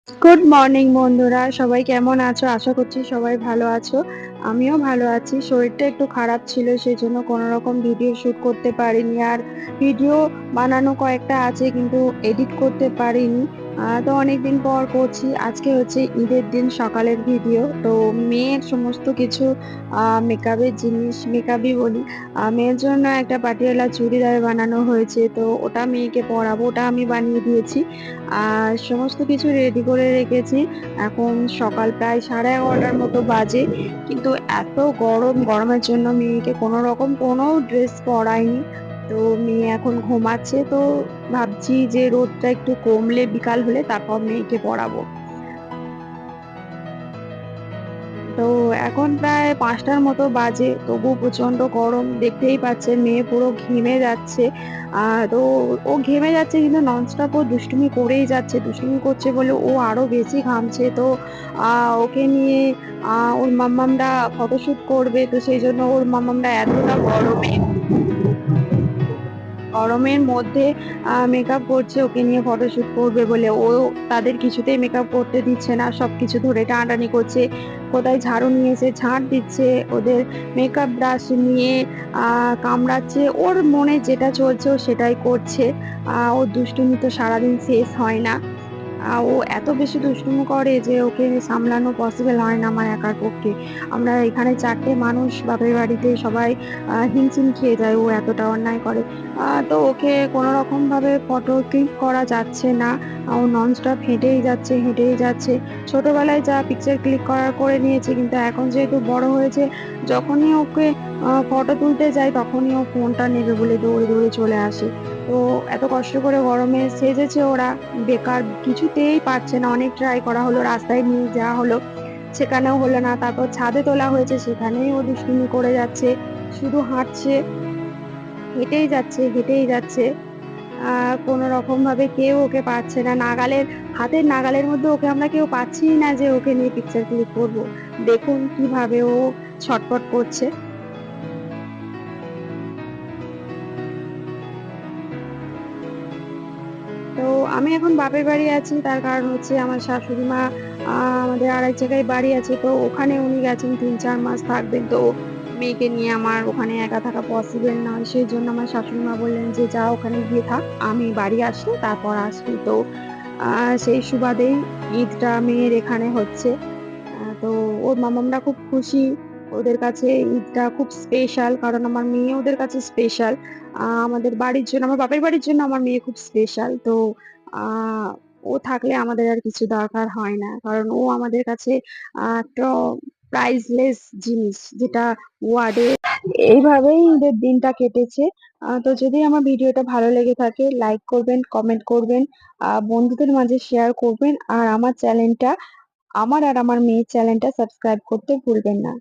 Good morning বন্ধুরা, সবাই কেমন আছো? আশা করছি সবাই ভালো আছো। আমিও ভালো আছি। শরীরটা একটু খারাপ ছিল, সেজন্য কোনো রকম ভিডিও শুট করতে পারিনি। আর ভিডিও বানানো কয়েকটা আছে কিন্তু এডিট করতে পারিনি। তো অনেকদিন পর করছি। আজকে হচ্ছে ঈদের দিন সকালের ভিডিও। তো মেয়ের সমস্ত কিছু মেকআপের জিনিস, মেকআপই বলি। মেয়ের জন্য একটা পাটিয়ালা চুড়িদার বানানো হয়েছে। তো ওটা মেয়েকে পরাবো, ওটা আমি বানিয়ে দিয়েছি। আর সমস্ত কিছু রেডি করে রেখেছি। এখন সকাল প্রায় 11:30টার মতো বাজে। কিন্তু এত গরম, গরমের জন্য মেয়েকে কোনরকম কোনো ড্রেস পরাইনি। তো মেয়ে এখন ঘুমাচ্ছে। তো ভাবছি যে রোদটা একটু কমলে বিকাল হলে তারপর মেয়েকে পরাবো। তো এখন প্রায় 5টার মতো বাজে, তবুও প্রচন্ড গরম। দেখতেই পাচ্ছেন মেয়ে পুরো ঘেমে যাচ্ছে। তো ও ঘেমে যাচ্ছে কিন্তু ননস্টপ ও দুষ্টুমি করেই যাচ্ছে। দুষ্টুমি করছে বলে ও আরো বেশি ঘামছে। তো ওকে নিয়ে ওর মাম্মামরা ফটোশুট করবে। তো সেইজন্য ওর মাম্মামরা এতটা গরমের মধ্যে মেকআপ করছে ওকে নিয়ে ফটোশুট করবে বলে। ও তাদের কিছুতেই মেকআপ করতে দিচ্ছে না। সবকিছু ধরে টানাটানি করছে। কোথায় ঝাড়ু নিয়ে এসে ঝাড় দিচ্ছে। ওদের মেকআপ ব্রাশ নিয়ে কামড়াচ্ছে। ওর মনে যেটা চলছে ও সেটাই করছে। ওর দুষ্টুমি তো সারাদিন শেষ হয় না। ও এত বেশি দুষ্টুমি করে যে ওকে সামলানো পসিবল হয় না আমার একার পক্ষে। আমরা এখানে ৪ টে মানুষ বাপের বাড়িতে সবাই হিমশিম খেয়ে যায়, ও এতটা অন্যায় করে। তো ওকে কোনরকমভাবে ফটো ক্লিক করা যাচ্ছে না। ও ননস্টপ হেঁটেই যাচ্ছে, হেঁটেই যাচ্ছে। ছোটবেলায় যা পিকচার ক্লিক করার করে নিয়েছে, কিন্তু এখন যেহেতু বড় হয়েছে, যখনই ওকে ফটো তুলতে যাই তখনই ও ফোনটা নেবে বলে দৌড়ে, দৌড়ে চলে আসে। তো এত কষ্ট করে গরমে সেজেছে ওরা, বেকার, কিছুতেই পারছে না। অনেক ট্রাই করা হলো, রাস্তায় নিয়ে যাওয়া হলো, সেখানেও হলো না। তারপর ছাদে তোলা হয়েছে, সেখানেই ও দুষ্টুমি করে যাচ্ছে। শুধু হাঁটছে, হেঁটেই যাচ্ছে, হেঁটেই যাচ্ছে। কোনো রকমভাবে কেউ ওকে পাচ্ছে না। হাতের নাগালের মধ্যে ওকে আমরা কেউ পাচ্ছিই না যে ওকে নিয়ে পিকচার ক্লিক করব। দেখুন কিভাবে ও ছটফট করছে। তো আমি এখন বাপের বাড়ি আছি। তার কারণ হচ্ছে আমার শাশুড়ি মা আ আমাদের আরেক জায়গায় বাড়ি আছে। তো ওখানে উনি গেছেন ৩-৪ মাস থাকবেন। তো মেয়েকে নিয়ে আমার ওখানে একা থাকা পসিবল নয়। সেজন্য আমার শাশুড়ি মা বললেন যে, "যা ওখানে গিয়ে থাক। আমি বাড়ি আসলে তারপর আসবি।" তো আ সেই সুবাদেই ঈদটা মেয়ের এখানে হচ্ছে। তো ওর মামামরা খুব খুশি। ওদের কাছে ঈদটা খুব স্পেশাল। কারণ আমার মেয়ে ওদের কাছে স্পেশাল। আমাদের বাড়ির জন্য, আমার বাপের বাড়ির জন্য আমার মেয়ে খুব স্পেশাল। তো আ ও থাকলে আমাদের আর কিছু দরকার হয় না। কারণ ও আমাদের কাছে একটা প্রাইসলেস জিনিস, যেটা ওয়ার্ডে এইভাবেই ঈদের দিনটা কেটেছে। তো যদি আমার ভিডিওটা ভালো লেগে থাকে লাইক করবেন, কমেন্ট করবেন, বন্ধুদের মাঝে শেয়ার করবেন। আর আমার আর আমার মেয়ের চ্যানেলটা সাবস্ক্রাইব করতে ভুলবেন না।